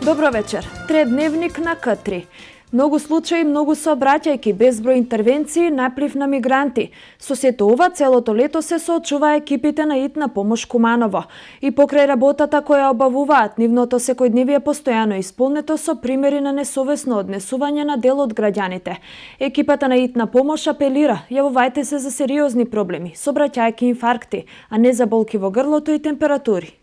Добро вечер. Тредневник на К3. Многу случаи, многу сообраќајки, безброј интервенции, наплив на мигранти. Со сето ова, целото лето се соочува екипите на Итна помош Куманово. И покрај работата која обавуваат, нивното секојдневие постојано исполнето со примери на несовесно однесување на дел од граѓаните. Екипата на Итна помош апелира: јавувајте се за сериозни проблеми, сообраќајки инфаркти, а не за болки во грлото и температури.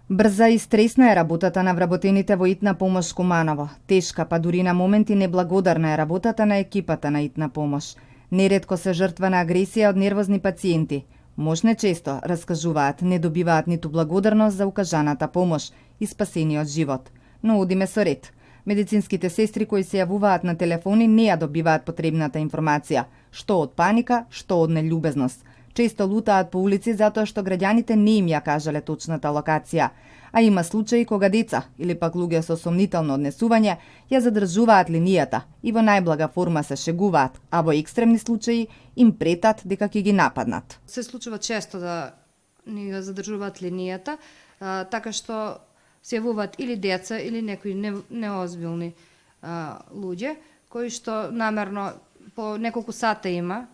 Брза и стресна е работата на вработените во Итна помош Куманово. Тешка, па дури на моменти неблагодарна е работата на екипата на Итна помош. Неретко се жртва на агресија од нервозни пациенти. Можне често, раскажуваат, не добиваат ниту благодарност за укажаната помош и спасениот живот. Но одиме со ред. Медицинските сестри кои се јавуваат на телефони не ја добиваат потребната информација, што од паника, што од нељубезност. Често лутаат по улици затоа што граѓаните не им ја кажале точната локација, а има случаи кога деца или пак луѓе со сомнително однесување ја задржуваат линијата и во најблага форма се шегуваат, а во екстремни случаи им претат дека ќе ги нападнат. Се случува често да ни ја задржуваат линијата, така што се јавуваат или деца или некои неозбилни луѓе кои што намерно по неколку сата има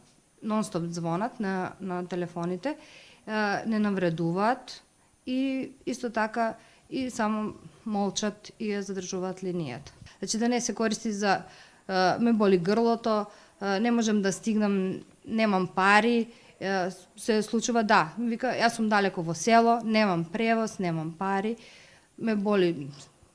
нон-стоп звонат на телефоните, не навредуваат и исто така и само молчат и ја задржуваат линијата. Значи да не се користи за ме боли грлото, не можам да стигнам, немам пари, се случува вика јас сум далеко во село, немам превоз, немам пари, ме боли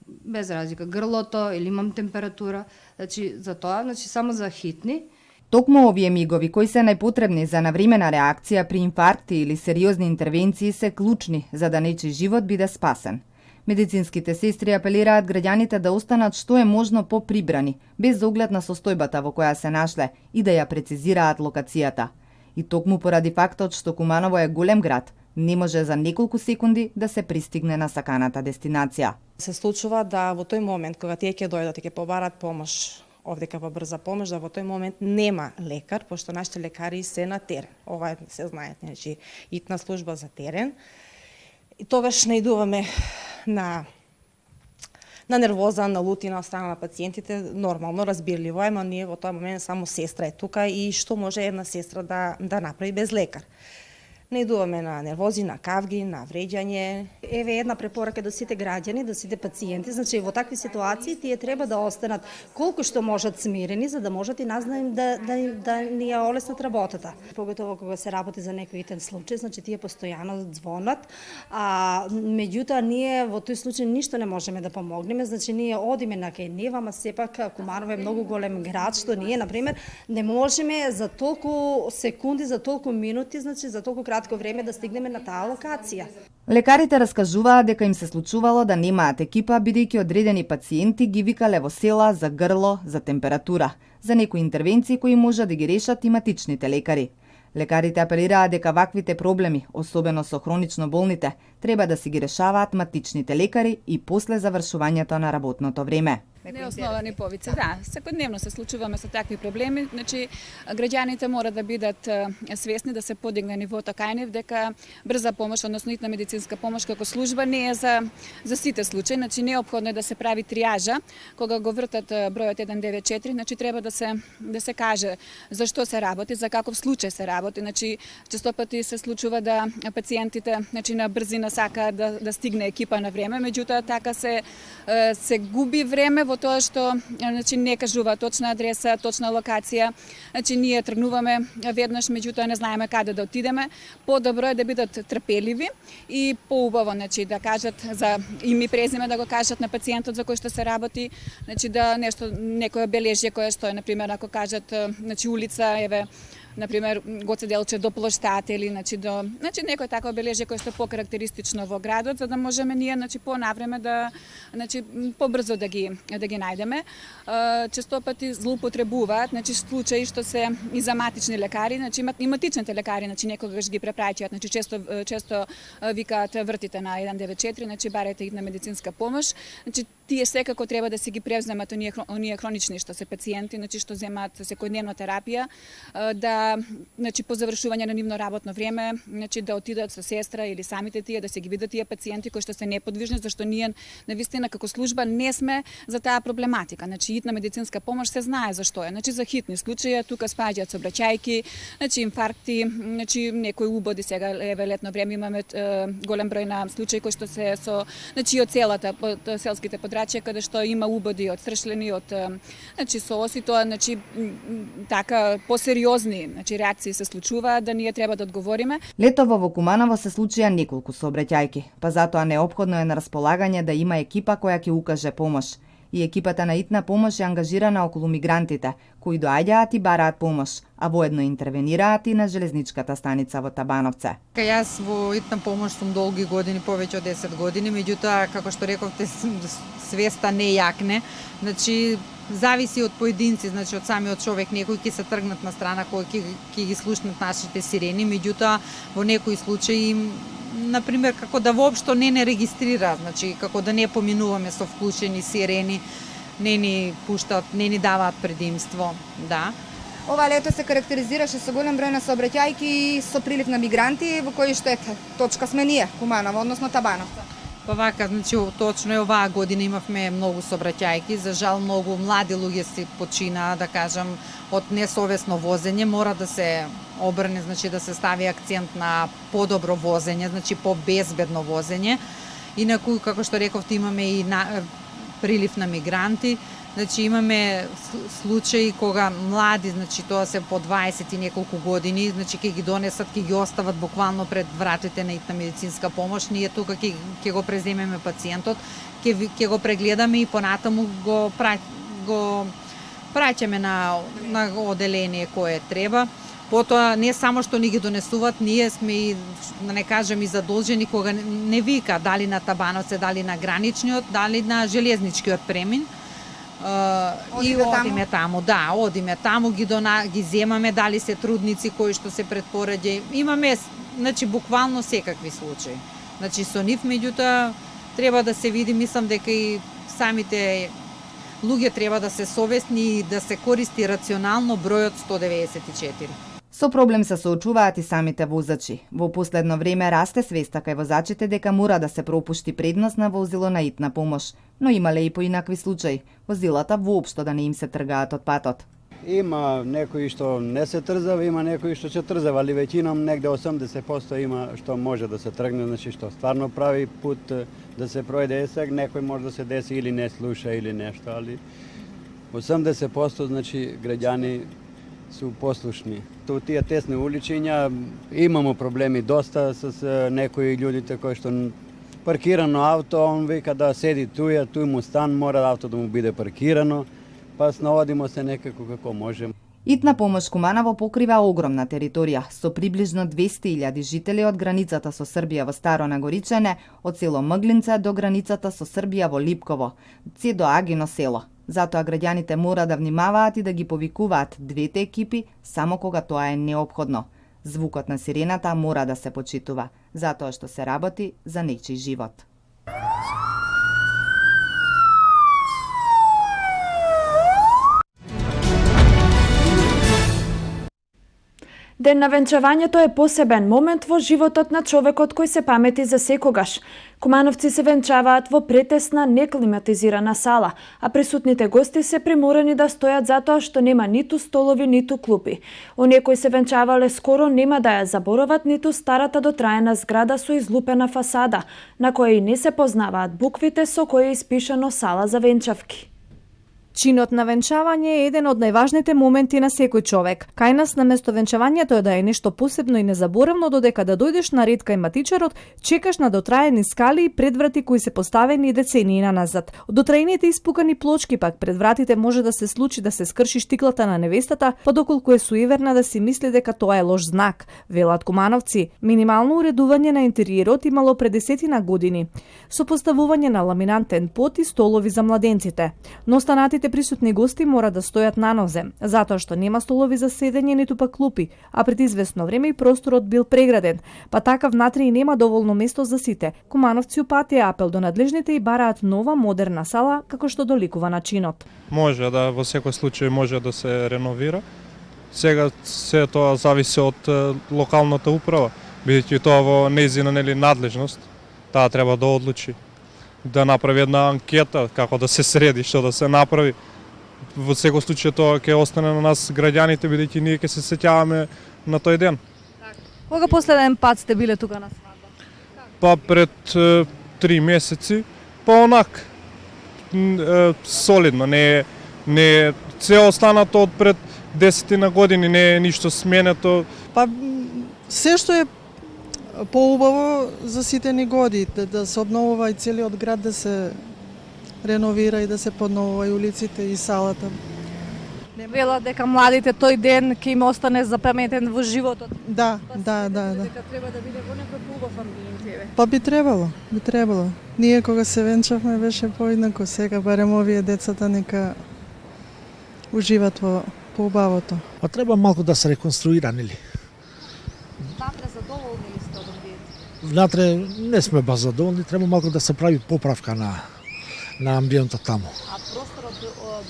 без разлика грлото или имам температура, значи за тоа, значи само за хитни. Токму овие мигови кои се најпотребни за навремена реакција при инфаркти или сериозни интервенции се клучни за да нечи живот биде спасен. Медицинските сестри апелираат граѓаните да останат што е можно поприбрани, без оглед на состојбата во која се нашле и да ја прецизираат локацијата. И токму поради фактот што Куманово е голем град, не може за неколку секунди да се пристигне на саканата дестинација. Се случува да во тој момент кога тие ќе дојдат и ќе побарат помош овдека во брза помош, да во тој момент нема лекар, пошто нашите лекари се на терен. Ова се знаете, значи Итна служба за терен. И тогаш наидуваме на нервоза, на лутина од страна на пациентите, нормално, разбирливо е, но ние во тој момент само сестра е тука и што може една сестра да направи без лекар. Наидуваме на нервози, на кавги, на вреѓање. Еве една препорака до сите граѓани, до сите пациенти, значи во такви ситуации тие треба да останат колку што можат смирени за да можат и нас да ни ја олеснат работата. Поготово кога се работи за некој итен случај, значи тие постојано звонат, а меѓутоа ние во тој случај ништо не можеме да помогнеме, значи ние одиме на кај нив, ама сепак Куманово е многу голем град што ние на пример не можеме за толку секунди, за толку минути, значи за толку кратко време да стигнеме на таа локација. Лекарите раскажуваат дека им се случувало да немаат екипа бидејќи одредени пациенти ги викале во села за грло, за температура, за некои интервенции кои може да ги решат и матичните лекари. Лекарите апелираат дека ваквите проблеми, особено со хронично болните, треба да си ги решаваат матичните лекари и после завршувањето на работното време. Неосновани повици, секојдневно се случуваме со такви проблеми, значи граѓаните мора да бидат свесни да се подигне нивото кај нив дека брза помош, односно итна медицинска помош како служба не е за сите случаи, значи неопходно е да се прави триажа кога го вртат бројот 194, значи треба да се каже за што се работи, за каков случај се работи, значи често пати се случува да пациентите значи на брзина сака да стигне екипа на време, меѓутоа така се губи време во тоа што значи не кажува точна адреса, точна локација. Значи ние тргнуваме веднаш, меѓутоа не знаеме каде да отидеме. Подобро е да бидат трпеливи и поубаво значи да кажат за име и презиме да го кажат на пациентот за кој што се работи, значи да некој обележје кое стои, на пример ако кажат значи улица, еве например Гоце Делчев до плоштад или значи некој такво обележје кое што е покарактеристично во градот, за да можеме ние значи понавреме да значи побрзо да ги најдеме. Често пати злоупотребуваат значи случаи што се и за матични лекари, значи и матичните лекари значи некогаш ги препраќаат, значи често викаат вртите на 194, значи барете итна медицинска помош. Значи тие секако треба да се ги превземат оние хронични што се пациенти, значи што земаат секојдневна терапија, да значи по завршување на нивно работно време, значи да отидат со сестра или самите тие да се ги видат тие пациенти кои што се неподвижни, зашто ние навистина како служба не сме за таа проблематика. Значи хитна медицинска помош се знае зашто е. Значи за хитни случаи тука спаѓаат сообраќајки, значи инфаркти, значи некои убоди, сега еве летно време имаме голем број на случаи кои што се со значи од целата селските подрачја каде што има убоди од стршлени, од значи со оси тоа, значи така посериозни значи реакции се случуваат да ние треба да одговориме. Летово во Куманово се случија неколку сообраќајки, па затоа неопходно е на располагање да има екипа која ќе укаже помош. И екипата на итна помош е ангажирана околу мигрантите, кои доаѓаат и бараат помош, а воедно интервенираат и на железничката станица во Табановце. Јас во итна помош сум долги години, повеќе од 10 години, меѓутоа, како што рековте, свеста не јакне. Значи, зависи од поединци, значи од самиот човек, некои ќе се тргнат на страна кои ќе ги слушнат нашите сирени, меѓутоа во некои случаи например, како да воопшто не регистрира, значи како да не поминуваме со вклучени сирени, не ни пуштат, не ни даваат предимство, да. Ова лето се карактеризираше со голем број на сообраќајки и со прилив на мигранти, во кои што точка сме ние, Куманово, односно Табановца. Па вака, значи точно е оваа година имавме многу сообраќајки, за жал многу млади луѓе си починаа, да кажам, од несовесно возење, мора да се обрне, значи да се стави акцент на подобро возење, значи по-безбедно возење. Инаку, како што рековте, имаме и прилив на мигранти. Значи имаме случаи кога млади, значи тоа се по 20 и неколку години, значи ќе ги донесат, ќе ги остават буквално пред вратите на итна медицинска помош. Ние тука ќе го преземеме пациентот, ќе го прегледаме и понатаму го праќаме на оделение кое треба. Потоа не само што ни ги донесуваат, ние сме и, да не кажем, и задолжени кога не вика дали на Табановце, дали на граничниот, дали на железничкиот премин. И одиме таму, да, одиме таму, ги земаме, дали се трудници кои што се пред пораѓај. Имаме, значи, буквално секакви случаи. Значи, со нив, меѓутоа, треба да се види, мислам дека и самите луѓе треба да се совесни и да се користи рационално бројот 194. Со проблем се соочуваат и самите возачи. Во последно време расте свеста кај возачите дека мора да се пропушти предност на возило на итна помош, но имале и поинакви случаи. Возилата воопшто да не им се тргаат од патот. Има некои што не се трзава, има некои што ќе трзава, али веќином негде 80% има што може да се тргне, значи што стварно прави пут да се пројде. Сега некој може да се деси или не слуша или нешто, али 80% значи граѓани су послушни. Во тие тесни уличиња имамо проблеми доста со некои луѓите кои што паркирано авто, он вика да седи туја, туј му стан, мора авто да му биде паркирано, па сновадимо се некако како можем. Итна помош Куманово покрива огромна територија, со приближно 200.000 жители од границата со Србија во Старо Нагоричане, од село Мглинца до границата со Србија во Липково, се до Агино село. Затоа граѓаните мора да внимаваат и да ги повикуваат двете екипи само кога тоа е неопходно. Звукот на сирената мора да се почитува, затоа што се работи за нечий живот. Ден на венчавањето е посебен момент во животот на човекот кој се памети за секогаш. Кумановци се венчаваат во претесна, неклиматизирана сала, а присутните гости се приморани да стојат затоа што нема ниту столови, ниту клупи. Оние кои се венчавале скоро нема да ја заборават ниту старата дотраена зграда со излупена фасада, на која и не се познаваат буквите со кои е испишано сала за венчавки. Чинот на венчавање е еден од најважните моменти на секој човек. Кај нас на место венчавањето е да е нешто посебно и незаборавно, додека да дојдеш на ред кај матичарот, чекаш на дотраени скали и предврати кои се поставени децении назад. Од дотраените испукани плочки пак пред вратите може да се случи да се скрши штиклата на невестата, па доколку е суеверна да си мисли дека тоа е лош знак. Велат Кумановци, минимално уредување на интериерот имало пред 10 години, со поставување на ламинантен пот и столови за младенците. Но останатите сите присутни гости мора да стојат на нозе, затоа што нема столови за седење ниту пак клупи, а пред известно време и просторот бил преграден, па така внатре и нема доволно место за сите. Кумановци упатија апел до надлежните и бараат нова модерна сала како што доликува на чинот. Може да во секој случај може да се реновира. Сега се тоа зависи од локалната управа, бидејќи тоа во нејзина надлежност. Таа треба да одлучи, да направи една анкета како да се среди, што да се направи. Во секој случај тоа ќе остане на нас граѓаните, бидејќи ние ќе се сеќаваме на тој ден. Кога последен пат сте биле тука на свадба? Па пред 3 месеци, па онак солидно, не се останато од пред 10 години, не е ништо сменето. Па се што е поубаво за сите ни годи, да се обновува и целиот град, да се реновира и да се подновува и улиците и салата. Не вела дека младите тој ден ќе им остане запаметен во животот. Да. Дека треба да биде во некој поубав амбиент. Па би требало. Ние кога се венчавме беше поинако, сега барем овие децата нека уживат во поубавото. Па треба малку да се реконструира, нели? Внатре задоволни ли сте од амбиент? Внатре не сме баш задоволни, треба малку да се прави поправка на амбиентот таму. А просторот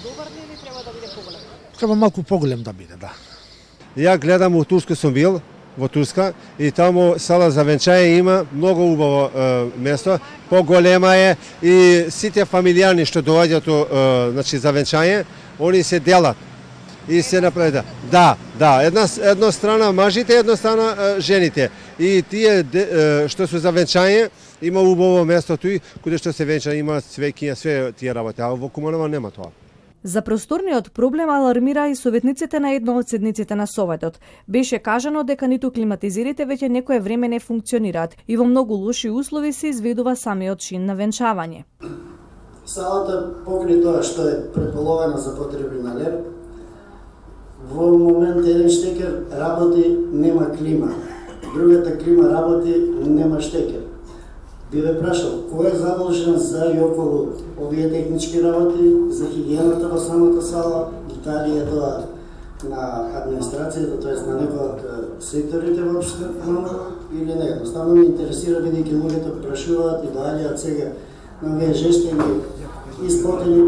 добар ли или треба да биде поголем? Треба малку поголем да биде, да. Ја гледам во Турска сум бил, во Турска, и таму сала за венчање има многу убаво место, поголема е и сите фамилијани што доаѓаат значи за венчање, они се делат и се направи да. Една страна мажите, една страна жените. И тие што се за венчање има убаво место туи, каде што се венча има цвеќиња, све тие работи, а во Куманово нема тоа. За просторниот проблем алармира и советниците на едно од седниците на Советот. Беше кажано дека ниту климатизерите веќе некое време не функционираат и во многу лоши услови се изведува самиот чин на венчавање. Салата покрај тоа што е преполовена за потреби на леп, во момент еден штекер работи, нема клима. Другата клима работи, нема штекер. Би ве прашал, кој е задолжен за и околу овие технички работи, за хигиената во самата сала, дали е тоа на администрацијата, тоест на некој од секторите воопшто, или не. Едноставно ме интересира, бидејќи луѓето прашуваат и доаѓаат сега на овие жестени исплатени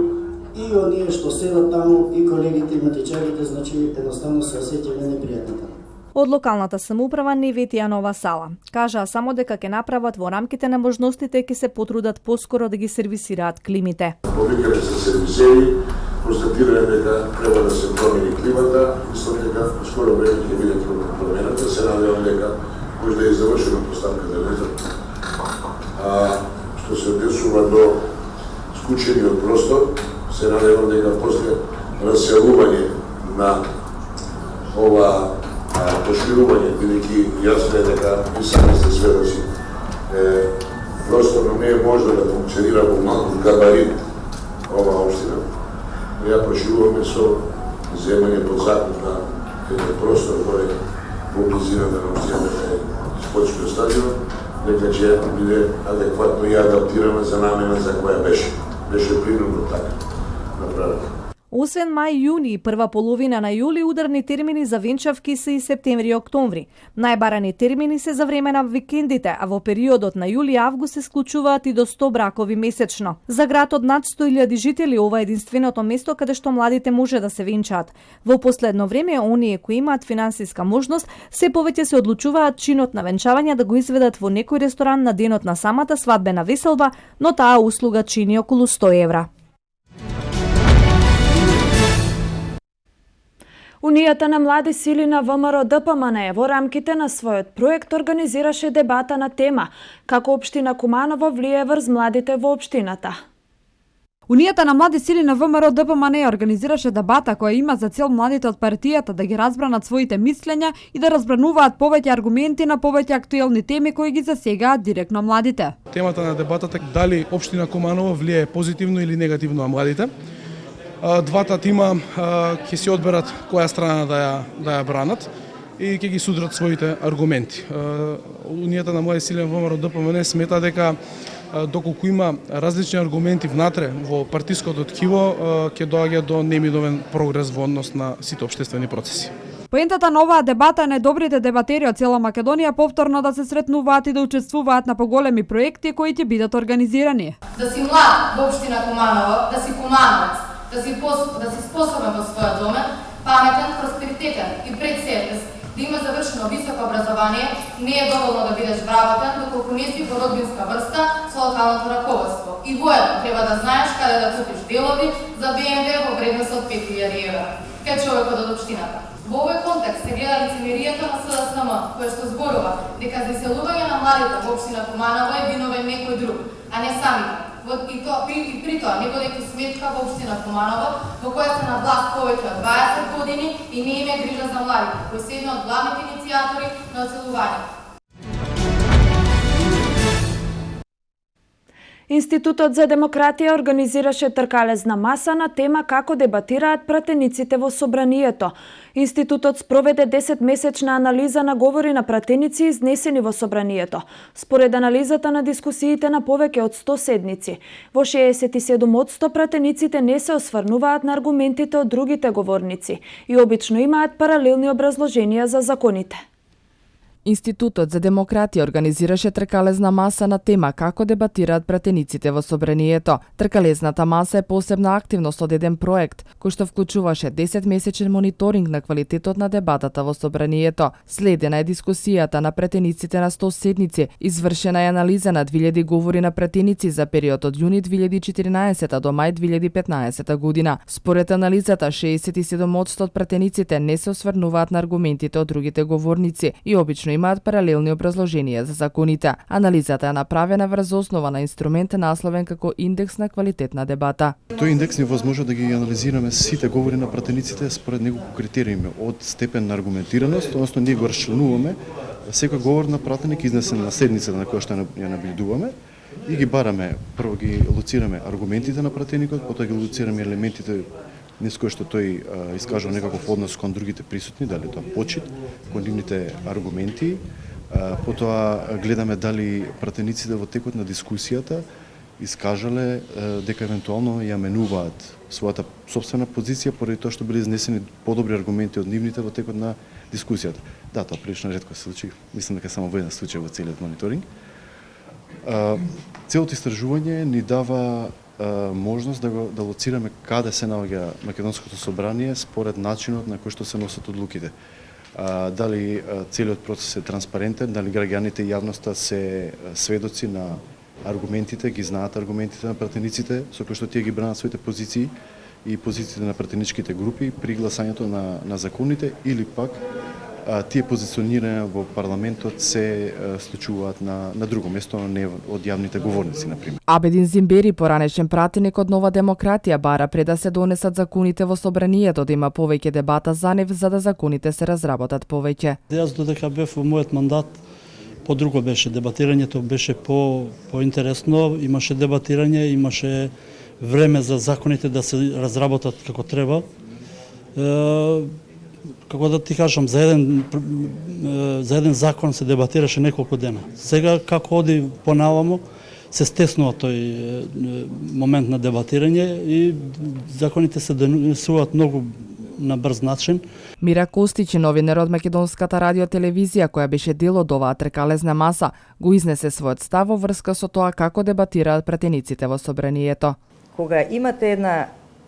и оние што седат таму, и колегите и матичарите, значи едноставно се осеќаме непријатно. Од локалната самоуправа не ветија нова сала. Кажаа само дека ќе направат во рамките на можностите, ќе се потрудат поскоро да ги сервисираат климите. Повикаме се сервисери, констатираме дека треба да се промени климата, мислам дека во скоро време ќе биде промената, се надевам дека може да е завршена поставката летот. Што се однесува до скучениот простор, се надевам дека после раселување на ова поширување, бидејќи јасно е дека и сами сте сведоци, просторно не е можно да функционира во малку габарит ова општина. Ја прошируваме со земање под закуп на еден простор кој е во близината на општината спортскиот стадион, дека ќе биде адекватно и адаптирана за намена за која беше. Беше принудно така направено. Освен мај, јуни и прва половина на јули, ударни термини за венчавки се и септември и октомври. Најбарани термини се за време на викендите, а во периодот на јули и август се склучуваат и до 100 бракови месечно. За град од над 100.000 жители ова е единственото место каде што младите може да се венчаат. Во последно време, оние кои имаат финансиска можност, се повеќе се одлучуваат чинот на венчавање да го изведат во некој ресторан на денот на самата свадбена веселба, но таа услуга чини околу 100 евра. Унијата на млади сили на ВМРО ДПМН во рамките на својот проект организираше дебата на тема како општина Куманово влие врз младите во општината. Унијата на млади сили на ВМРО ДПМН организираше дебата која има за цел младите од партијата да ги разбранат своите мислења и да разбрануваат повеќе аргументи на повеќе актуелни теми кои ги засегаат директно младите. Темата на дебатата е дали општина Куманово влие позитивно или негативно на младите. Двата тима ќе се одберат која страна да ја бранат и ќе ги судрат своите аргументи. Унијата на млади сили на ВМРО ДПМН смета дека доколку има различни аргументи внатре во партиското ткиво, ќе доаѓа до немидовен прогрес во однос на сите општествени процеси. Поентата на оваа дебата е најдобрите дебатери од цела Македонија повторно да се сретнуваат и да учествуваат на поголеми проекти кои ќе бидат организирани. Да си млад во општина Куманово, да си кумановец, да си способен во својот домен, паметен, просперитетен и пред себе да има завршено високо образование, не е доволно да бидеш вработен доколку не си во родбинска врска со локалното раководство. И воедно треба да знаеш каде да купиш делови за БМВ во вредност од 5000 евра. Кај човекот од општината. Во овој контекст се гледа лицемерието на СДСМ, кое што зборува дека за иселување на младите во општина Куманово е виновен некој друг, а не самите. И при тоа не водејќи сметка во општина Куманово, во која се на власт повеќе од 20 години и не има грижа за младите, кои се една од главните иницијатори на оцелувањето. Институтот за демократија организираше тркалезна маса на тема како дебатираат пратениците во собранието. Институтот спроведе 10-месечна анализа на говори на пратеници изнесени во собранието. Според анализата на дискусиите на повеќе од 100 седници, во 67% пратениците не се осврнуваат на аргументите од другите говорници и обично имаат паралелни образложенија за законите. Институтот за демократија организираше тркалезна маса на тема како дебатираат пратениците во собранието. Тркалезната маса е посебна активност од еден проект, кој што вклучуваше 10-месечен мониторинг на квалитетот на дебатата во собранието. Следена е дискусијата на пратениците на 100 седници, извршена е анализа на 2000 говори на пратеници за период од јуни 2014 до мај 2015 година. Според анализата, 67% од пратениците не се осврнуваат на аргументите од другите говорници и обично имаат паралелни образложенија за законите. Анализата е направена врз основа на инструмент насловен како индекс на квалитет на дебата. Тој индекс ни возможува да ги анализираме сите говори на пратениците според неколку критериуми, од степен на аргументираност, односно ние го расчленуваме секој говор на пратеник изнесен на седницата на која што ја наблюдуваме и ги бараме, прво ги лоцираме аргументите на пратеникот, потоа ги лоцираме елементите низ кој што тој искажува некаков однос кон другите присутни, дали тоа почит, кон нивните аргументи. Потоа гледаме дали пратениците во текот на дискусијата искажале дека евентуално ја менуваат својата сопствена позиција поради тоа што биле изнесени подобри аргументи од нивните во текот на дискусијата. Да, тоа прилично ретко се случи, мислам дека само во еден случај во целиот мониторинг. Целото истражување ни дава можност да лоцираме каде се наоѓа Македонското собрание според начинот на кој што се носат одлуките. Дали целиот процес е транспарентен, дали граѓаните и јавноста се сведоци на аргументите, ги знаат аргументите на пратениците со кои што тие ги бранат своите позиции и позициите на пратеничките групи при гласањето на законите, или пак тие позиционирања во парламентот се случуваат на друго место, но не од јавните говорници, например. Абедин Зимбери, поранешен пратеник од Нова демократија, бара пред да се донесат законите во собранието да има повеќе дебата за нив, за да законите се разработат повеќе. Јас додека бев во мојот мандат, подруго беше дебатирањето, беше поинтересно, имаше дебатирање, имаше време за законите да се разработат како треба. Како да ти кажам, за еден закон се дебатираше неколку дена. Сега, како оди понавамо, се стеснува тој момент на дебатирање и законите се донесуваат многу на брз начин. Мира Костич, новинар од Македонската радиотелевизија, која беше дел од оваа тркалезна маса, го изнесе својот став во врска со тоа како дебатираат пратениците во собранието. Кога имате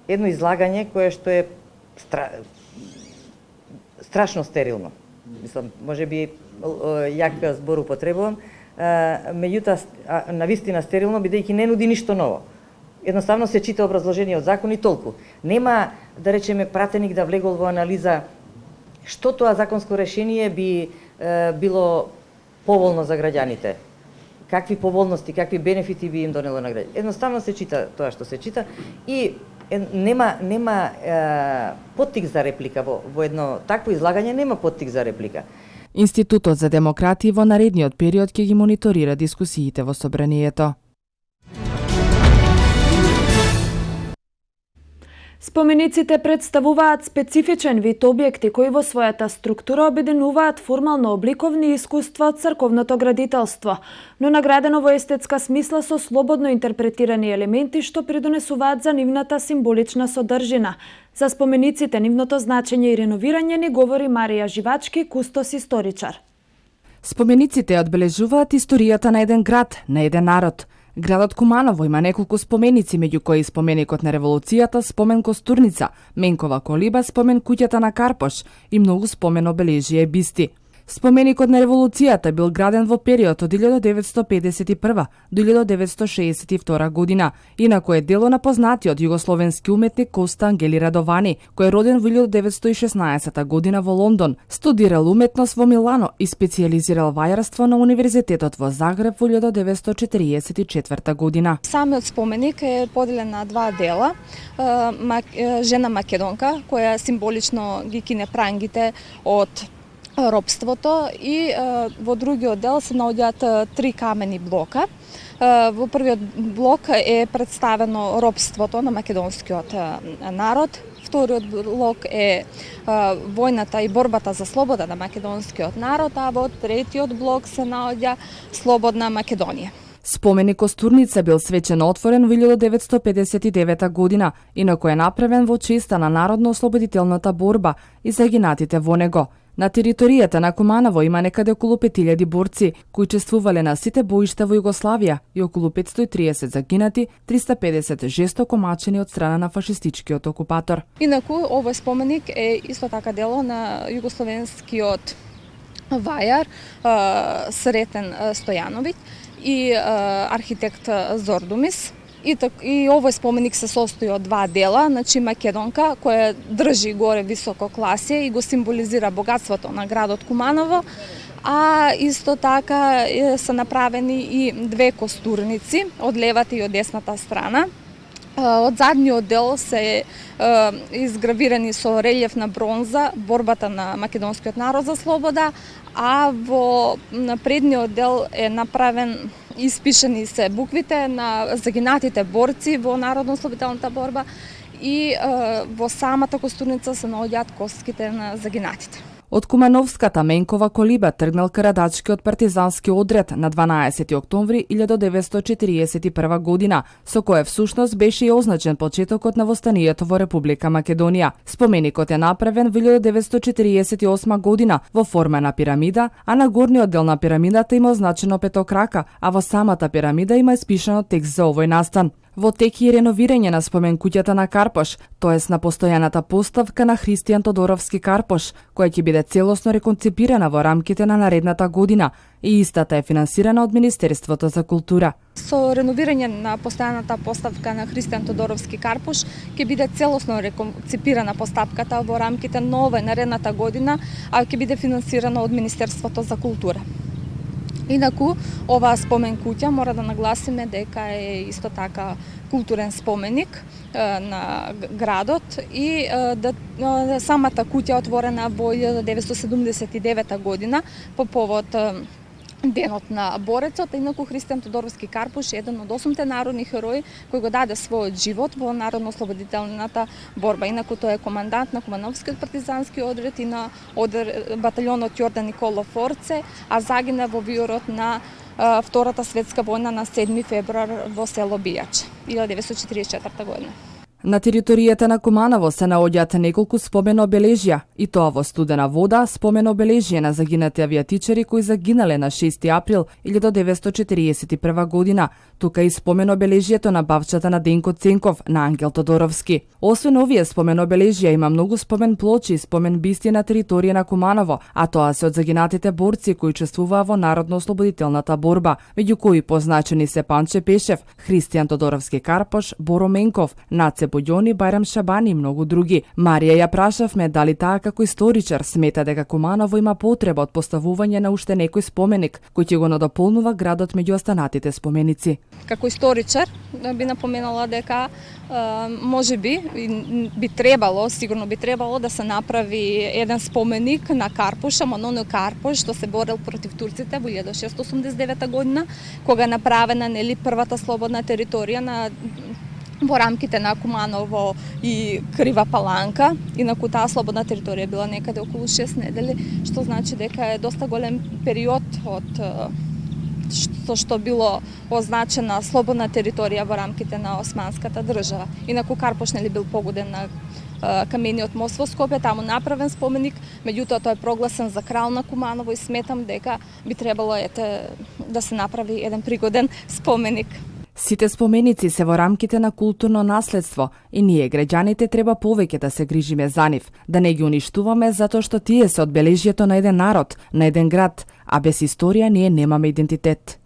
едно излагање кое што е страшно стерилно. Мислам, може би јак збор употребувам, меѓутоа навистина стерилно бидејќи не нуди ништо ново. Едноставно се чита образложение од закон и толку. Нема, да речеме, пратеник да влегол во анализа што тоа законско решение би било поволно за граѓаните. Какви поволности, какви бенефити би им донело на граѓаните. Едноставно се чита тоа што се чита и нема поттик за реплика во едно такво излагање, нема поттик за реплика. Институтот за демократија во наредниот период ќе ги мониторира дискусиите во собранието. Спомениците представуваат специфичен вид објекти кои во својата структура обединуваат формално обликовни искуства од црковното градителство, но наградено во естетска смисла со слободно интерпретирани елементи што придонесуваат за нивната символична содржина. За спомениците, нивното значење и реновирање ни говори Марија Живачки, кустос историчар. Спомениците одбележуваат историјата на еден град, на еден народ. Градот Куманово има неколку споменици, меѓу кои споменикот на револуцијата, спомен Костурница, Менкова колиба, спомен куќата на Карпош и многу спомен обележија и бисти. Споменикот на револуцијата бил граден во период од 1951 до 1962 година, инаку е дело на познатиот југословенски уметник Коста Ангели Радовани, кој е роден во 1916 година во Лондон, студирал уметност во Милано и специјализирал вајарство на Универзитетот во Загреб во 1944 година. Самиот споменик е поделен на два дела. Жена македонка, која символично ги кине прангите од робството, и во другиот дел се наоѓаат три камени блока. Во првиот блок е представено робството на македонскиот народ, вториот блок е војната и борбата за слобода на македонскиот народ, а во третиот блок се наоѓа слободна Македонија. Споменик Костурница бил свечено отворен во 1959 година, инаку е направен во честа на народно-ослободителната борба и загинатите во него. На територијата на Куманово има некаде околу 5000 борци, кои учествувале на сите боишта во Југославија и околу 530 загинати, 350 жестоко мачени од страна на фашистичкиот окупатор. Инаку, овој споменик е исто така дело на југословенскиот вајар Сретен Стојановиќ и архитект Зордумис. И овој споменик се состои од два дела, значи македонка која држи горе високо класие и го символизира богатството на градот Куманово, а исто така се направени и две костурници од левата и од десната страна. Од задниот дел се изгравирани со релјеф на бронза борбата на македонскиот народ за слобода, а во предниот дел е направен, испишани се буквите на загинатите борци во народно-ослободителната борба и во самата костурница се наоѓаат костките на загинатите. Од Кумановската Менкова колиба тргнал карадачкиот партизански одред на 12 октомври 1941 година, со кое всушност беше и означен почетокот на востанието во Република Македонија. Споменикот е направен во 1948 година во форма на пирамида, а на горниот дел на пирамидата има означено петокрака, а во самата пирамида има испишано текст за овој настан. Во тек и реновирање на спомен куќата на Карпош, тоест на постојаната поставка на Христијан Тодоровски Карпош, која ќе биде целосно реконцепирана во рамките на наредната година и истата е финансирана од Министерството за култура. Со реновирање на постојаната поставка на Христијан Тодоровски Карпош ќе биде целосно реконцепирана поставката во рамките на оваа наредната година, а ќе биде финансирана од Министерството за култура. Инаку, оваа спомен куќа мора да нагласиме дека е исто така културен споменик на градот и самата куќа е отворена во 1979 година по повод Денот на борецот, инаку Христијан Тодоровски Карпош е еден од 8 народни херои кој го даде својот живот во народно-ослободителната борба. Инаку тој е командант на Кумановскиот партизански одред и на баталјонот Јордан Николов Орце, а загина во виорот на Втората светска војна на 7 февруар во село Бијач, 1944 година. На територијата на Куманово се наоѓаат неколку спомен обележја, и тоа во Студена вода спомен обележје на загинати авијатичари кои загинале на 6 април 1941 година, тука и спомен обележјето на бавчата на Денко Ценков на Ангел Тодоровски. Освен овие спомен обележја има многу спомен плочи и спомен бисти на територија на Куманово, а тоа се од загинатите борци кои учествуваа во народно-ослободителната борба, меѓу кои позначени се Панче Пешев, Христијан Тодоровски Карпош, Боро Менков, Наце Бојони, Бајрам Шабани и многу други. Марија ја прашавме дали таа како историчар смета дека Куманово има потреба од поставување на уште некој споменик кој ќе го надополнува градот меѓу останатите споменици. Како историчар би напоменала дека може би требало, сигурно би требало да се направи еден споменик на Карпош, Маноно Карпош, што се борел против турците во 1689 година, кога е направена првата слободна територија на во рамките на Куманово и Крива Паланка. Инаку таа слободна територија била некаде околу 6 недели, што значи дека е доста голем период од што било означена слободна територија во рамките на османската држава. Инаку Карпош нели бил погоден на камениот мост во Скопје, таму направен споменик, меѓутоа тој е прогласен за крал на Куманово и сметам дека би требало да се направи еден пригоден споменик. Сите споменици се во рамките на културно наследство и ние, граѓаните, треба повеќе да се грижиме за нив, да не ги уништуваме затоа што тие се одбележјето на еден народ, на еден град, а без историја ние немаме идентитет.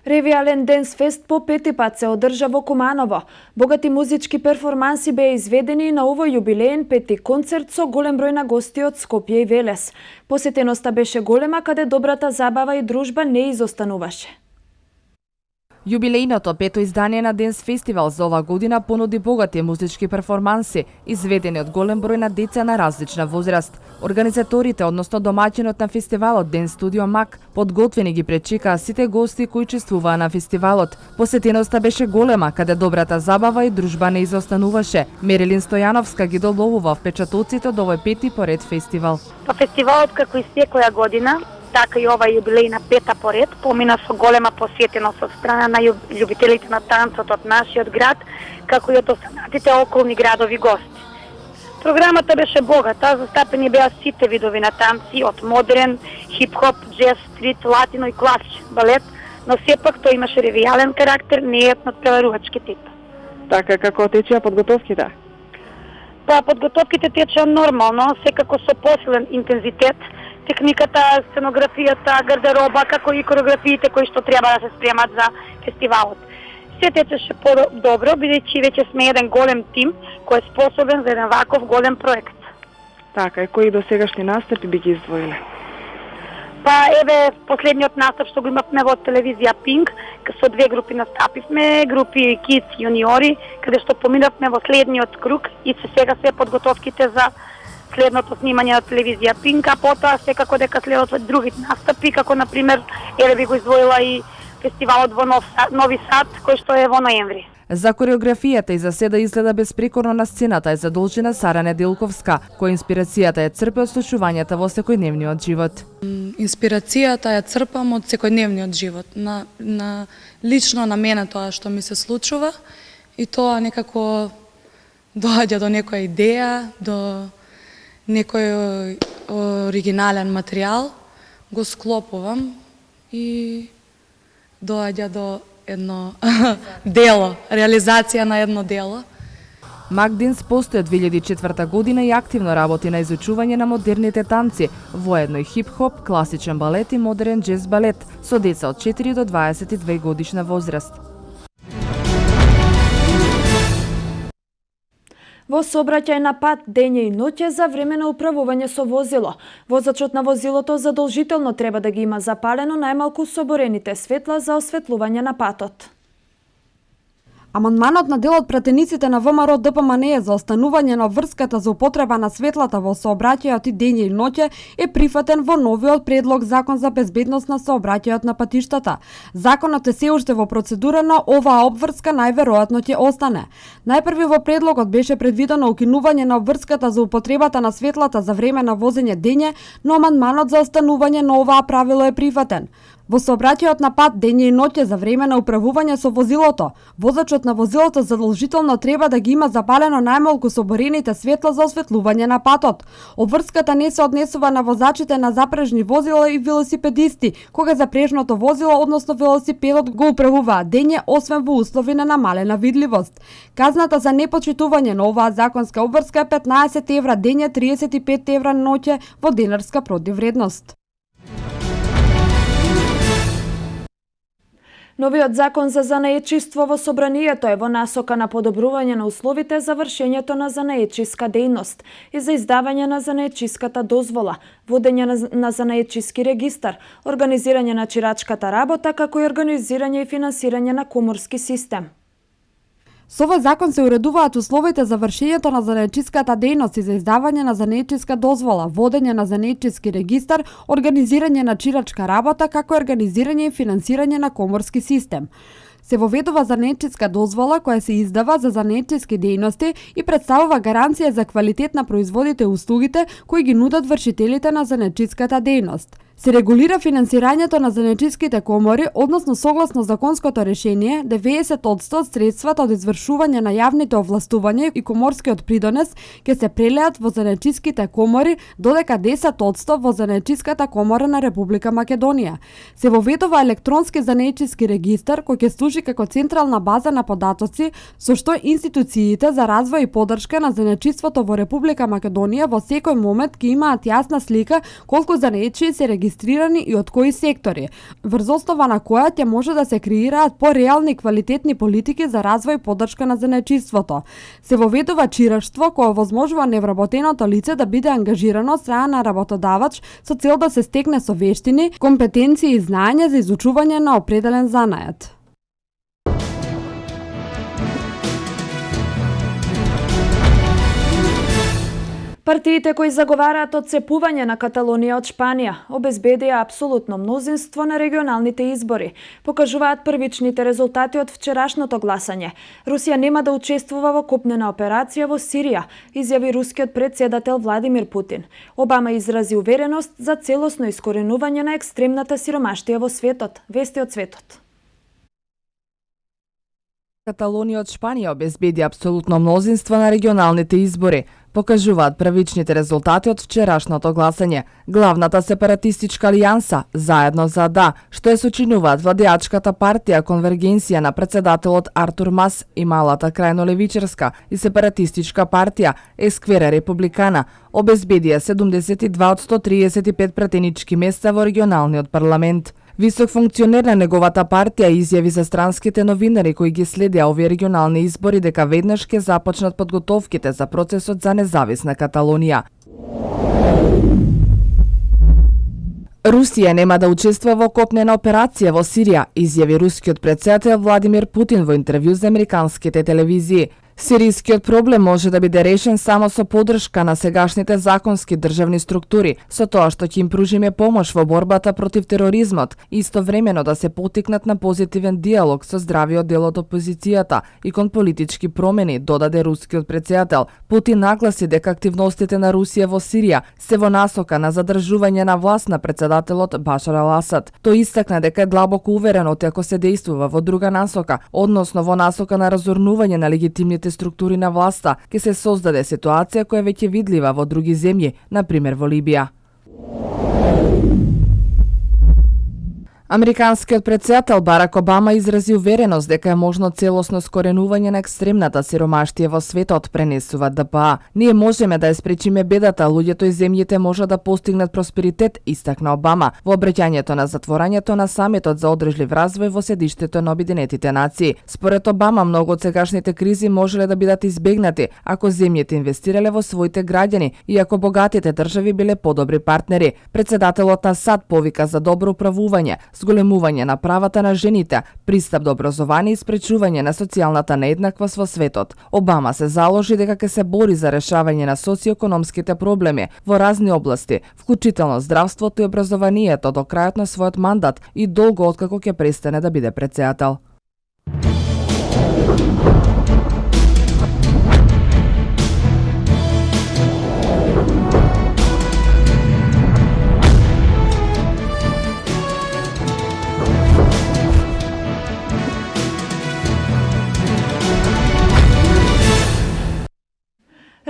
Ревијален Денс Фест по пети пат се одржа во Куманово. Богати музички перформанси беа изведени на овој јубилеен пети концерт со голем број на гости од Скопје и Велес. Посетеноста беше голема, каде добрата забава и дружба не изостануваше. Јубилејното пето издание на Денс Фестивал за ова година понуди богати музички перформанси, изведени од голем број на деца на различна возраст. Организаторите, односно домаќинот на фестивалот Денс Студио Мак, подготвени ги пречекаа сите гости кои учествуваа на фестивалот. Посетеноста беше голема, каде добрата забава и дружба не изостануваше. Мерилин Стојановска ги доловува впечатоците од овој пети поред фестивал. Па фестивалот, како и секоја година, така и ова јубилејна пета поред, помина со голема посетеност од страна на љубителите на танцот од нашиот град, како и од останатите околни градови гости. Програмата беше богата, застапени беа сите видови на танци, од модерен, хип-хоп, джез, стрит, латино и класичен балет, но сепак тој имаше ревијален карактер, не етнопреварувачки тип. Така, како течеа подготовките? Па, подготовките течеа нормално, секако со посилен интензитет, техниката, сценографијата, гардероба, како и кореографиите кои што треба да се спремат за фестивалот. Се течеше по-добро, бидејќи веќе сме еден голем тим кој е способен за еден ваков голем проект. Така, и кои досегашни настапи би ги издвоиле? Па еве последниот настап што го имавме во телевизија Пинк, со две групи настапивме, групи Kids јуниори, каде што поминавме во следниот круг и сега се подготовките за следното снимање на телевизија Пинк, а потоа секако дека следот други настапи, како например еве би го издвоила и фестивалот во Нови Сад, кој што е во ноември. За кореографијата и за се да изгледа безпрекорно на сцената е задолжена Сара Неделковска, која инспирацијата ја црпе од случувањата во секојдневниот живот. Инспирацијата ја црпам од секојдневниот живот. Лично на мене тоа што ми се случува и тоа некако доаѓа до некоја идеја, до некој оригинален материјал, го склопувам и доаѓа до едно дело, реализација на едно дело. Макдинс постои од 2004 година и активно работи на изучување на модерните танци, воедно и хип-хоп, класичен балет и модерен джез балет, со деца од 4 до 22 годишна возраст. Во сообраќај на пат дење и ноќе за време на управување со возило. Возачот на возилото задолжително треба да ги има запалено најмалку соборените светла за осветлување на патот. Амандманот на дел од пратениците на ВМРО ДПМНЕ за останување на врската за употреба на светлата во сообраќајот и дење и ноќе е прифатен во новиот предлог закон за безбедност на сообраќајот на патиштата. Законот е се уште во процедура, но оваа обврска најверојатно ќе остане. Најпрви во предлогот беше предвидено укинување на обврската за употребата на светлата за време на возење дење, но амандманот за останување на оваа правило е прифатен. Во сообраќајот на пат дење и ноќе за време на управување со возилото, возачот на возилото задолжително треба да ги има запалено најмалку соборените светла за осветлување на патот. Обврската не се однесува на возачите на запрежни возила и велосипедисти, кога запрежното возило, односно велосипедот, го управуваат дење, освен во услови на намалена видливост. Казната за непочитување на оваа законска обврска е 15 евра дење, 35 евра ноќе во денарска противвредност. Новиот закон за занаечиство во собранието е во насока на подобрување на условите за вршењето на занаечиска дејност и за издавање на занаечиската дозвола, водење на занаечиски регистар, организирање на чирачката работа, како и организирање и финансирање на коморски систем. Со овој закон се уредуваат условите за вршењето на занаетчиската дејност и за издавање на занаетчиска дозвола, водење на занаетчиски регистар, организирање на чирачка работа, како и организирање и финансирање на коморски систем. Се воведува занаетчиска дозвола која се издава за занаетчиски дејности и представува гаранција за квалитет на производите и услугите кои ги нудат вршителите на занаетчиската дејност. Се регулира финансирањето на занаетчиските комори, односно согласно законското решение, 90% од средствата од извршување на јавните овластувања и коморскиот придонес ќе се прелеат во занаетчиските комори, додека 10% во занаетчиската комора на Република Македонија. Се воведува електронски занаетчиски регистар кој ќе служи како централна база на податоци со што институциите за развој и поддршка на занаетчиството во Република Македонија во секој момент ќе имаат јасна слика колку занаетчии се регистрирани и од кои сектори, врз основа на која ќе може да се креираат пореални квалитетни политики за развој и поддршка на занаетчиството. Се воведува чирачство кое овозможува невработеното лице да биде ангажирано од страна на работодавач со цел да се стекне со вештини, компетенции и знаење за изучување на определен занает. Партиите кои заговараат одцепување на Каталонија од Шпанија обезбедија апсолутно мнозинство на регионалните избори, покажуваат првичните резултати од вчерашното гласање. Русија нема да учествува во копнена операција во Сирија, изјави рускиот претседател Владимир Путин. Обама изрази увереност за целосно искоренување на екстремната сиромаштија во светот. Вести од светот. Каталонија од Шпанија обезбеди апсолутно мнозинство на регионалните избори, покажуваат првичните резултати од вчерашното гласање. Главната сепаратистичка алијанса, Заедно за да, што ја сочинуваат владеачката партија Конвергенција на претседателот Артур Мас и малата крајнолевичарска и сепаратистичка партија Есквера Републикана, обезбедија 72 од 135 пратенички места во регионалниот парламент. Висок функционер на неговата партија изјави за странските новинари кои ги следеа овие регионални избори дека веднаш ќе започнат подготовките за процесот за независна Каталонија. Русија нема да учествува во копнена операција во Сирија, изјави рускиот претседател Владимир Путин во интервју за американските телевизии. Сирискиот проблем може да биде решен само со поддршка на сегашните законски државни структури, со тоа што ќе им пружиме помош во борбата против тероризмот, истовремено да се потикнат на позитивен диалог со здравиот дел од опозицијата и кон политички промени, додаде рускиот претседател. Путин нагласи дека активностите на Русија во Сирија се во насока на задржување на власт на претседателот Башар ал-Асад. Тој истакна дека е длабоко уверен ако се действува во друга насока, односно во насока на разорнување на легитимните структури на власта, ќе се создаде ситуација која веќе видлива во други земји, на пример во Либија. Американскиот претседател Барак Обама изрази увереност дека е можно целосно скоренување на екстремната сиромаштија во светот, пренесува ДПА. Ние можеме да ја спречиме бедата, луѓето и земјите може да постигнат просперитет, истакна Обама во обраќањето на затворањето на самитот за одржлив развој во седиштето на Обединетите нации. Според Обама, многу од сегашните кризи можеле да бидат избегнати ако земјите инвестирале во своите граѓани и ако богатите држави биле подобри партнери. Претседателот на САД повика за добро управување, зголемување на правата на жените, пристап до образование и спречување на социјалната нееднаквост во светот. Обама се заложи дека ќе се бори за решавање на социјоекономските проблеми во разни области, вклучително здравството и образованието до крајот на својот мандат и долго откако ќе престане да биде претседател.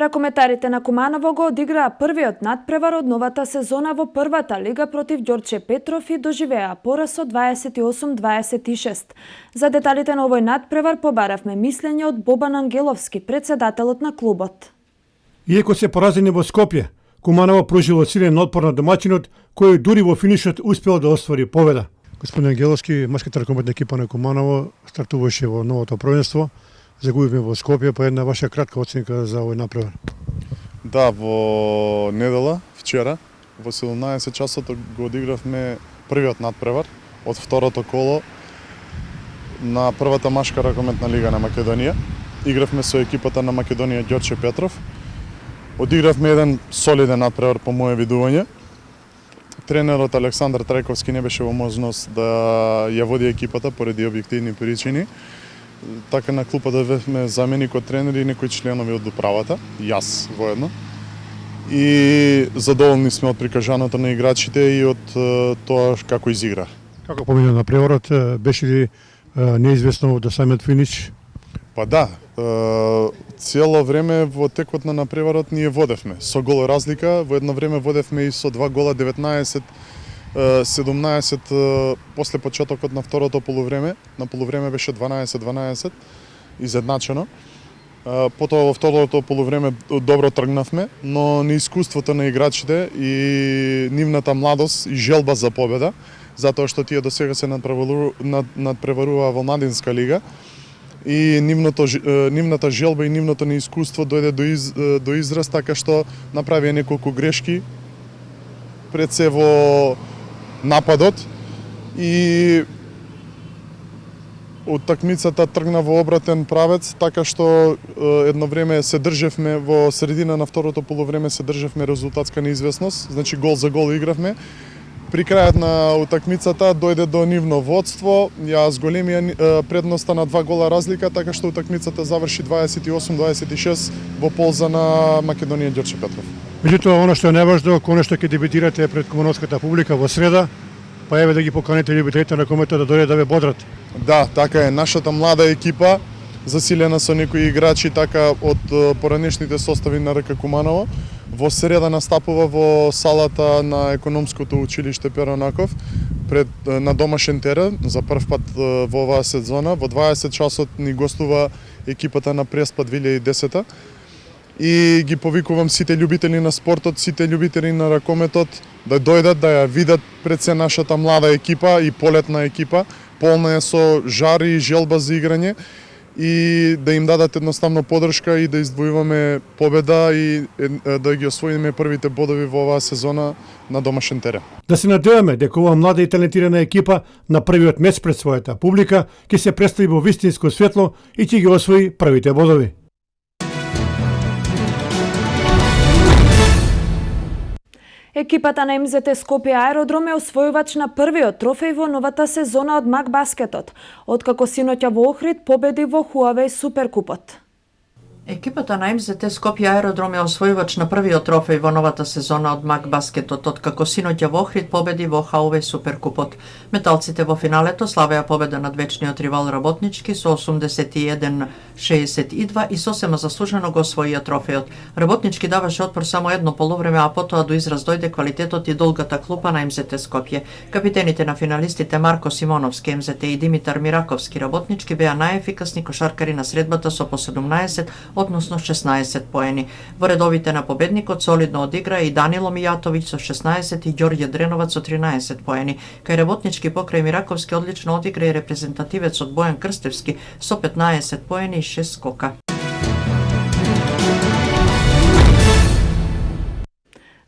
Ракометарите на Куманово го одиграа првиот надпревар од новата сезона во првата лига против Ѓорче Петров и доживеа пораз од 28-26. За деталите на овој надпревар побаравме мислење од Бобан Ангеловски, претседателот на клубот. Иако се поразени во Скопје, Куманово прожило силен отпор на домаќинот, кој дури во финишот успел да оствари победа. Господин Ангеловски, машката ракометна екипа на Куманово стартуваше во новото првенство. Загубивме во Скопје, па една ваша кратка оценка за овој надпревар. Да, во недела, вчера, во 17 часот го одигравме првиот надпревар од второто коло на првата машка ракометна лига на Македонија. игравме со екипата на Македонија Ѓорче Петров. Одигравме еден солиден надпревар по моје видување. Тренерот Александар Трајковски не беше во можност да ја води екипата поради објективни причини. Така на клупата бевме заменик од тренери и некои членови од управата, јас воедно. И задоволни сме од прикажаното на играчите и од тоа како изигра. Како помина на преварот, беше ли неизвестно до самиот финиш? Па да, цело време во текот на напреварот ние водевме со гол разлика, во едно време водевме и со 2 гола 19-17 после почетокот на второто полувреме, на полувреме беше 12-12 изедначено. Потоа во второто полувреме добро тргнавме, но неискуството на играчите и нивната младост и желба за победа, затоа што тие досега се надпреваруваа во младинска лига, и нивната желба и нивното неискуство дојде до израз, така што направија неколку грешки пред се во нападот и утакмицата тргна во обратен правец, така што едно време се држевме во средина на второто полувреме, се држевме резултатска неизвестност, значи гол за гол игравме. При крајот на утакмицата дојде до нивно водство, ја зголемија предноста на 2 гола разлика, така што утакмицата заврши 28-26 во полза на Македонија Ѓорче Петров. Меѓутоа, оно што е најважно, конечно ќе дебитирате пред комановската публика во среда, па еве да ги поканите љубителите на комето да дојдат да ве бодрат. Да, така е. Нашата млада екипа, засилена со некои играчи така од поранешните состави на РК Куманово, во среда настапува во салата на економското училиште Перо Наков на домашен терен за прв пат во оваа сезона. Во 20 часот ни гостува екипата на Преспад 2010 и ги повикувам сите љубители на спортот, сите љубители на ракометот да дојдат да ја видат пред се нашата млада екипа и полетна екипа, полна е со жар и желба за играње, и да им дадат едноставно подршка и да издвојуваме победа и да ги освоиме првите бодови во оваа сезона на домашен терен. Да се надеваме дека оваа млада и талентирана екипа на првиот меч пред својата публика ќе се представи во вистинско светло и ќе ги освои првите бодови. Екипата на МЗТ Скопје Аеродром е освојувач на првиот трофеј во новата сезона од Мак баскетот, откако синоќа во Охрид победи во Хуавеј Суперкупот. Екипата на МЗТ Скопје Аеродром е освојувач на првиот трофеј во новата сезона од Мак баскетот, откако синоќа во Охрид победи во Хуавеј Суперкупот. Металците во финалето славеа победа над вечниот ривал Работнички со 81-62 и сосема заслужено го освоија трофејот. Работнички даваше отпор само едно полувреме, а потоа до израз дојде квалитетот и долгата клупа на МЗТ Скопје. Капитените на финалистите Марко Симоновски МЗТ и Димитар Мираковски Работнички беа најефикасни кошаркари на средбата со по 17 односно 16 поени. Во редовите на победникот солидно одигра и Данило Мијатовиќ со 16 и Ѓорѓе Дреноваc со 13 поени. Кај Работнички покрај Мираковски одлично одигра и репрезентативецот Бојан Крстевски со 15 поени и 6 скока.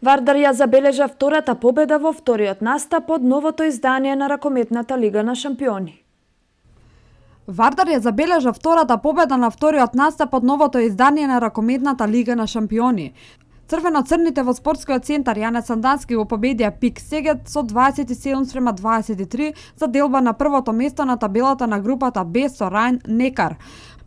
Вардар ја забележа втората победа во вториот настап од новото издание на ракометната Лига на шампиони. Вардар ја забележа втората победа на вториот настап од новото издание на ракометната Лига на шампиони. Црвено-црните во спортскиот центар Јане Сандански го победија Пик Сегет со 27-23 за делба на првото место на табелата на групата Б со Рајн Некар.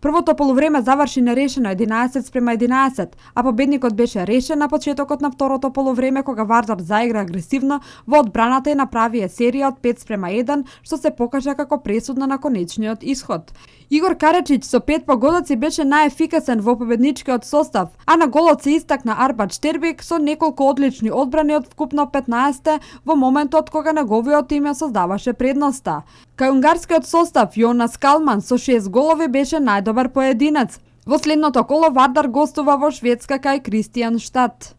Првото полувреме заврши нерешено 11-11, а победникот беше решен на почетокот на второто полувреме кога Вардар заигра агресивно во одбраната и направија серија од 5-1, што се покажа како пресудна на конечниот исход. Игор Карачиќ со 5 погодоци беше најефикасен во победничкиот состав, а на голот се истакна Арбат Штербек со неколку одлични одбрани од вкупно 15 во моментот кога неговиот тим ја создаваше предноста. Кај унгарскиот состав Јонас Калман со 6 голови беше најдобар поединец. Во следното коло Вардар гостува во Шведска кај Кристијан Штат.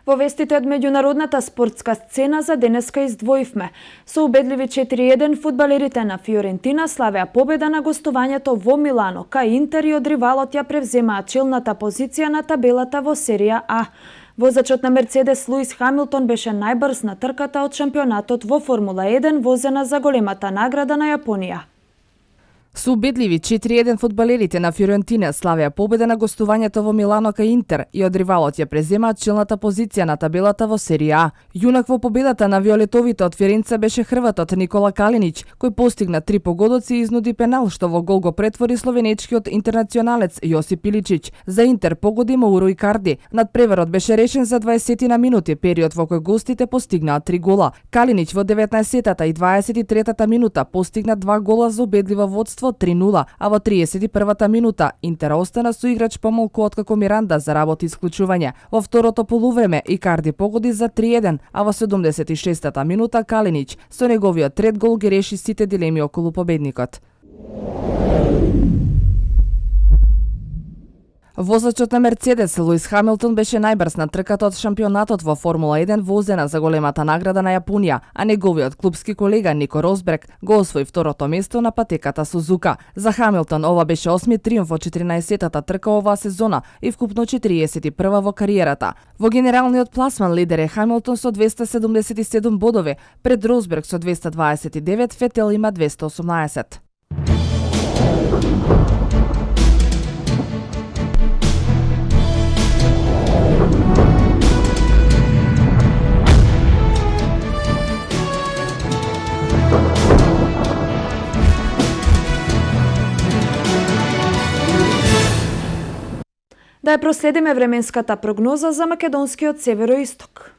Во вестите од меѓународната спортска сцена за денеска издвоивме. Со убедливи 4-1 фудбалерите на Фиорентина славеа победа на гостувањето во Милано, кај Интер и од ривалот ја превземаа челната позиција на табелата во серија А. Возачот на Мерцедес Луис Хамилтон беше најбрз на трката од шампионатот во Формула 1 возена за големата награда на Јапонија. Со убедливи 4-1 фудбалерите на Фиорентина славеа победа на гостувањето во Милано кај Интер и од ривалот ја преземаат челната позиција на табелата во Серија А. Јунак во победата на виолетовите од Фиоренца беше хрватот Никола Калинич, кој постигна 3 погодоци и изнуди пенал што во гол го претвори словенечкиот интернационалец Јосип Иличич. За Интер погоди Мауро Икарди. Надпреварот беше решен за 20 на минути, период во кој гостите постигнаа 3 гола. Калинич во 19-та и 23-та минута постигна 2 гола за убедливо водство 3-0, а во 31-та минута Интер остана со играч помалку откако Миранда заработи исклучување. Во второто полувреме Икарди погоди за 3-1, а во 76-та минута Калинич со неговиот трет гол ги реши сите дилеми околу победникот. Возачот на Мерцедес Луис Хамилтон беше најбрз на трката од шампионатот во Формула 1 возена за големата награда на Јапонија, а неговиот клубски колега Нико Росберг го освои второто место на патеката Сузука. За Хамилтон ова беше 8ми триумф во 14-тата трка оваа сезона и вкупно 41 во кариерата. Во генералниот пласман лидер е Хамилтон со 277 бодови, пред Росберг со 229, Фетел има 218. Да ја проследиме временската прогноза за македонскиот североисток.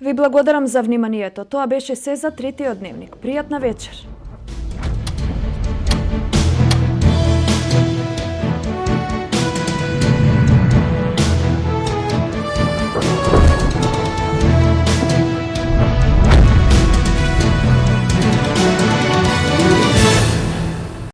Ви благодарам за вниманието. Тоа беше се за третиот дневник. Пријатна вечер.